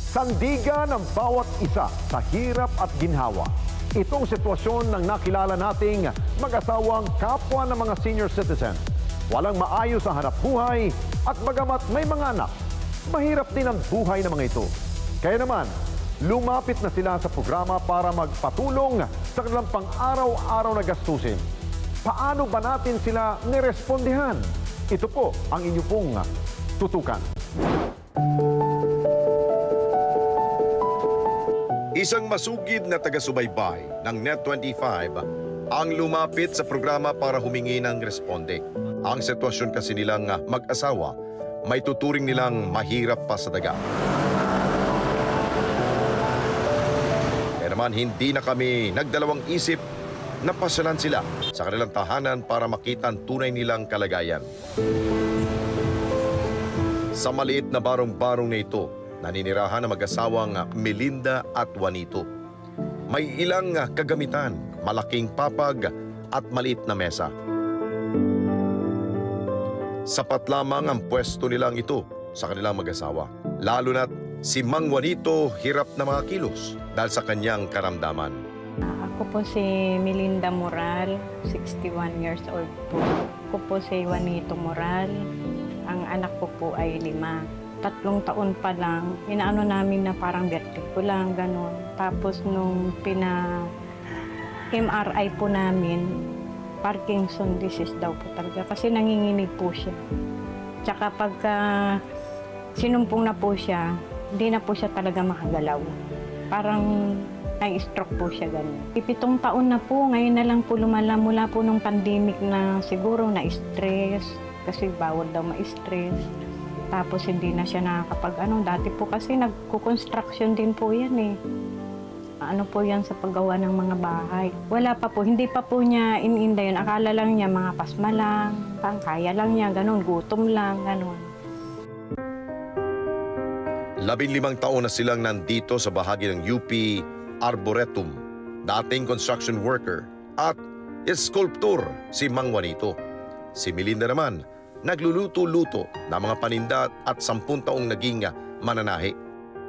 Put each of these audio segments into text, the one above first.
Sandigan ng bawat isa sa hirap at ginhawa. Itong sitwasyon ng nakilala nating mag-asawang kapwa ng mga senior citizen. Walang maayos ang hanap buhay at bagamat may mga anak, mahirap din ang buhay ng mga ito. Kaya naman, lumapit na sila sa programa para magpatulong sa kanilang pang-araw-araw na gastusin. Paano ba natin sila nirespondihan? Ito po ang inyong pong tutukan. Isang masugid na taga-subaybay ng Net25 ang lumapit sa programa para humingi ng responde. Ang sitwasyon kasi nilang mag-asawa, may tuturing nilang mahirap pa sa daga. Kaya naman hindi na kami nagdalawang isip na pasyalan sila sa kanilang tahanan para makita ang tunay nilang kalagayan. Sa maliit na barong-barong na ito, naninirahan ang mag-asawang Melinda at Juanito. May ilang kagamitan, malaking papag at maliit na mesa. Sapat lamang ang pwesto nilang ito sa kanilang mag-asawa. Lalo na't si Mang Juanito hirap na mga kilos dahil sa kanyang karamdaman. Ako po si Melinda Moral, 61 years old po. Ako po si Juanito Moral. Ang anak ko po ay 5. 3 taon pa lang, inaano namin na parang vertigo lang, gano'n. Tapos nung MRI po namin, Parkinson disease daw po talaga kasi nanginginig po siya. Tsaka pagka sinumpong na po siya, hindi na po siya talaga makagalaw. Parang na-stroke po siya gano'n. 7 taon na po, ngayon na lang po lumala mula po nung pandemic na siguro na-stress kasi bawal daw ma-stress. Tapos hindi na siya nakakapag-ano. Dati po kasi nagko-construction din po yan eh. Ano po yan sa paggawa ng mga bahay. Wala pa po, hindi pa po niya ininda yun. Akala lang niya mga pasma lang, kaya lang niya, ganun, gutom lang, ganun. 15 taon na silang nandito sa bahagi ng UP Arboretum, dating construction worker at sculptor si Mang Juanito. Si Melinda naman, nagluluto-luto na mga paninda at 10 taong naging mananahi.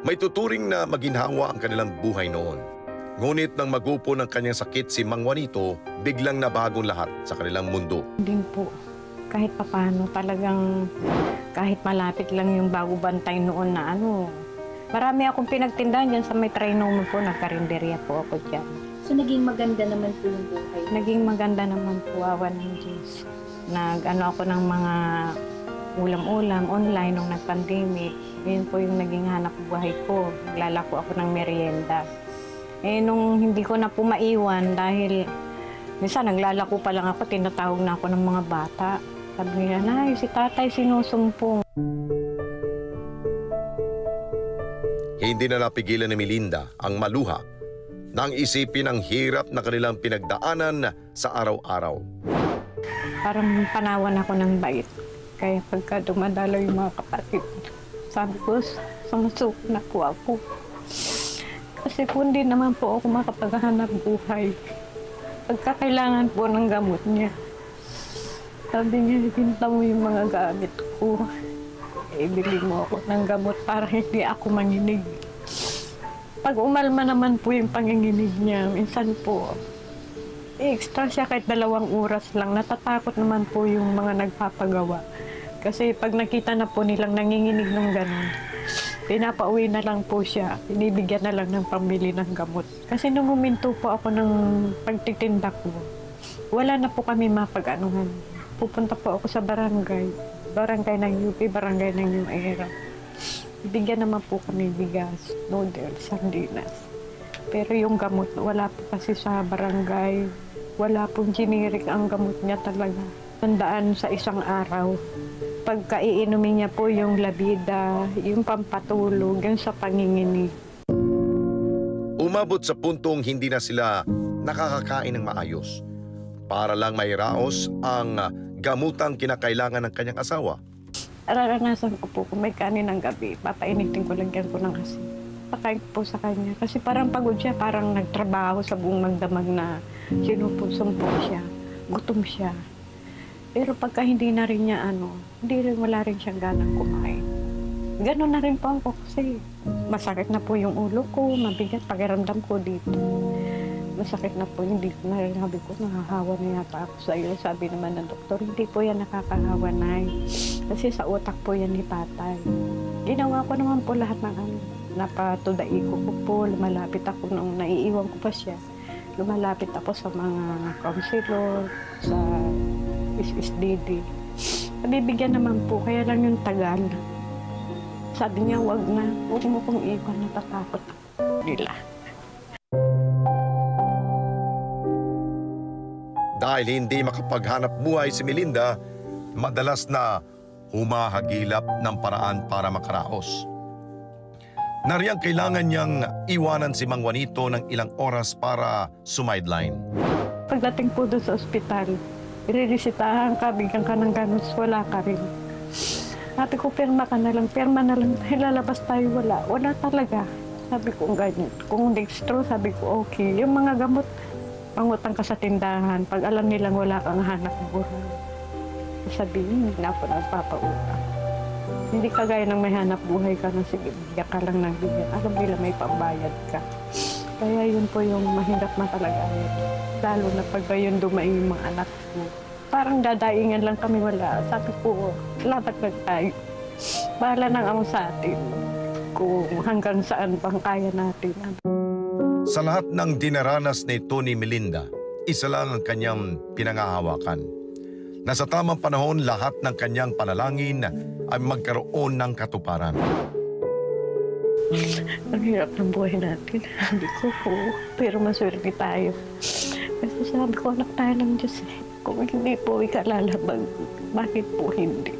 May tuturing na maginhawa ang kanilang buhay noon. Ngunit nang magupo ng kanyang sakit si Mang Juanito, biglang nabagong lahat sa kanilang mundo. Din po, kahit papano talagang kahit malapit lang yung bago bantay noon na ano. Marami akong pinagtindahan dyan sa may Trinoma po, nagkarinderya po ako dyan. So naging maganda naman po yung buhay? Naging maganda naman po, awan ng Diyos. Nag-ano ako ng mga ulam-ulam online nung nag-pandemic. Yun po yung naging hanap buhay ko. Naglalako ako ng merienda. Eh, nung hindi ko na po maiwan dahil minsan naglalako pa lang ako, tinatawag na ako ng mga bata. Sabi nila, "Nay, si tatay sinusumpong." Hindi na napigilan ni Melinda ang maluha nang isipin ang hirap na kanilang pinagdaanan sa araw-araw. Parang panawan ako ng bait. Kaya pagka dumadalo yung mga kapatid, sabi ko, sumusuko na po ako. Kasi po hindi naman po ako makapaghanap buhay. Pagka kailangan po ng gamot niya, sabi niya, ibinta mo yung mga gamit ko. Ibili mo ako ng gamot para hindi ako manginig. Pag umalma naman po yung panginginig niya, minsan po, extra siya kahit 2 oras lang. Natatakot naman po yung mga nagpapagawa. Kasi pag nakita na po nilang nanginginig ng gano'n, pinapauwi na lang po siya. Binibigyan na lang ng pambili ng gamot. Kasi nung huminto po ako ng pagtitinda ko, wala na po kami mapag-anuhan. Pupunta po ako sa barangay. Barangay ng UP, barangay ng New Era. Bigyan naman po kami bigas, noodles, sardinas. Pero yung gamot, wala po kasi sa barangay. Wala pong generic ang gamot niya talaga. Tandaan sa isang araw. Pagka iinumin niya po yung labida, yung pampatulog, yung sa panginginig. Umabot sa puntong hindi na sila nakakakain ng maayos para lang may raos ang gamutang kinakailangan ng kanyang asawa. Nararanasan ko po kung may kanin ng gabi, papainitin ko lang yan po ng asin. Pakain ko po sa kanya. Kasi parang pagod siya, parang nagtrabaho sa buong magdamag na sinumpong siya, gutom siya. Pero pagka hindi na rin niya wala rin siyang ganang kumain. Gano'n na rin po ako kasi masakit na po yung ulo ko, mabigat pakiramdam ko dito. Masakit na po, hindi ko na rin sabi ko, nahahawa na yata ako sa iyo. Sabi naman ng doktor, hindi po yan nakakahawa, Nay. Kasi sa utak po yan ni tatay. Ginawa ko naman po lahat ng napatudai ko po, lumalapit ako nung naiiwan ko pa siya. Lumalapit ako sa mga counselor, sa SSDD. Nabibigyan naman po, kaya lang yung tagal. Sabi niya, wag mo kong iwan, natatakot nila. Dahil hindi makapaghanap buhay si Melinda, madalas na humahagilap ng paraan para makaraos. Nariyang kailangan niyang iwanan si Mang Juanito ng ilang oras para sumideline. Pagdating po doon sa ospital, iririsitahan ka, bigyan ka ng ganos, wala ka rin. Sabi ko, perma na lang, lalabas tayo, wala. Wala talaga. Sabi ko, ganyan. Kung dextro, sabi ko, okay. Yung mga gamot, pangutang ka sa tindahan. Pag alam nilang wala kang hanap buhay, sabihin, hindi na po nagpapautang. Hindi kagaya ng may hanap buhay ka na sige, bigyan ka lang ng bigyan. Alam nila may pambayad ka. Kaya yun po yung mahirap na talaga. Lalo na pag yun dumaing yung mga anak ko. Parang dadaingan lang kami, wala. Sabi ko, lataglag tayo. Bahala nang ako sa atin kung hanggang saan bang kaya natin. Sa lahat ng dinaranas ni Tony Melinda, isa lang ang kanyang pinangahawakan. Nasa tamang panahon, lahat ng kanyang panalangin ay magkaroon ng katuparan. Ang hirap ng buhay natin. Sabi ko po, pero maswerte tayo. Kasi sabi ko, anak tayo ng Diyos eh. Kung hindi po ikalalabag, bakit po hindi?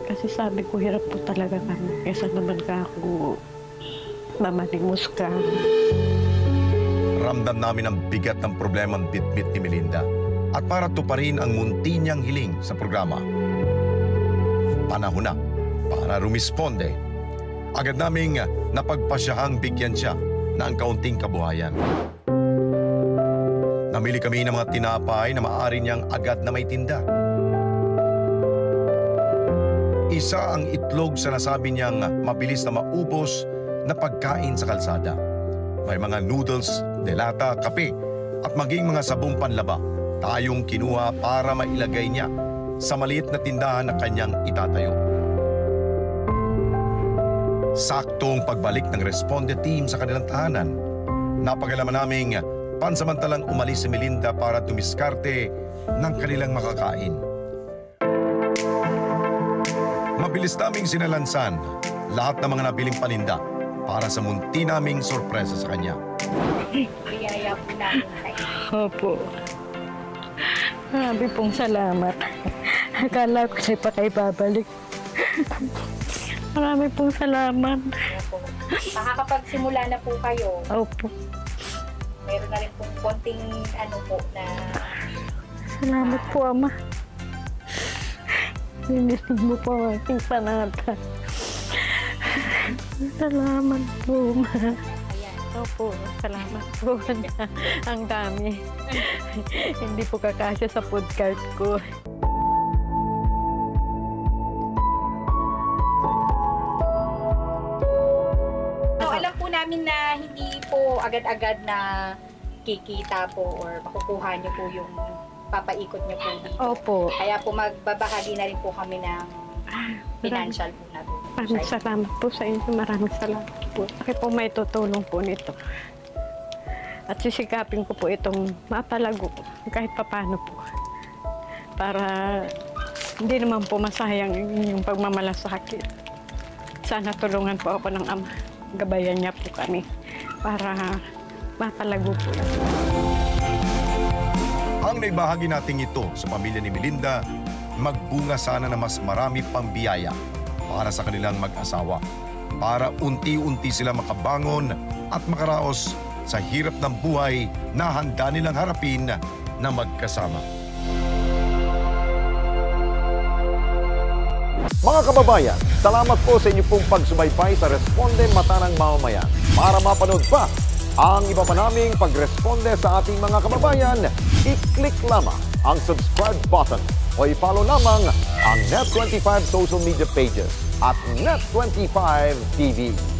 Kasi sabi ko, hirap po talaga kami. Kesa naman ka ako mamalimos ka. Ramdam namin ang bigat ng problemang bitbit ni Melinda. At para tuparin ang munti niyang hiling sa programa, panahon na para rumisponde. Agad naming napagpasyahang bigyan siya ng kaunting kabuhayan. Namili kami ng mga tinapay na maaari niyang agad na may tinda. Isa ang itlog sa nasabi niyang mabilis na maubos na pagkain sa kalsada. May mga noodles, delata, kape at maging mga sabong panlaba tayong kinuha para mailagay niya sa maliit na tindahan na kanyang itatayo. Saktong pagbalik ng Responde team sa kanilang tahanan, napagalaman naming pansamantalang umalis si Melinda para tumiskarte ng kanilang makakain. Mabilis naming sinalansan lahat ng mga nabiling paninda para sa munti naming sorpresa sa kanya. Biyaya po namin sa inyo. Opo. Marami pong salamat. Akala ko siya pa kayo babalik. Marami pong salamat. Makakapagsimula na po kayo. Opo. Meron na rin pong konting na... Salamat po, Ama. Linisig mo po ang aking panata. Salamat po, Ma. Opo, salamat po. Ang dami. Hindi po kakasya sa food cart ko. So, alam po namin na hindi po agad-agad na kikita po or makukuha niyo po yung papaikot niyo po dito. Opo. Kaya po magbabahagi na rin po kami ng financial po na po. Maraming salamat po sa inyo. Maraming salamat po. Ako po may tutulong po nito. At sisikapin ko po itong mapalago kahit papano po. Para hindi naman po masayang yung pagmamalasakit. Sana tulungan po ako ng Ama. Gabayan niya po kami para mapalago po yan. Ang naibahagi natin ito sa pamilya ni Melinda, magbunga sana na mas marami pang biyaya para sa kanilang mag-asawa. Para unti-unti sila makabangon at makaraos sa hirap ng buhay na handa nilang harapin na magkasama. Mga kababayan, salamat po sa inyong pong pagsubaybay sa Responde Mata ng Mamamayan. Para mapanood pa ang iba pa naming pagresponde sa ating mga kababayan, i-click lamang ang subscribe button o i-follow lamang ang Net25 social media pages. at Net25 TV.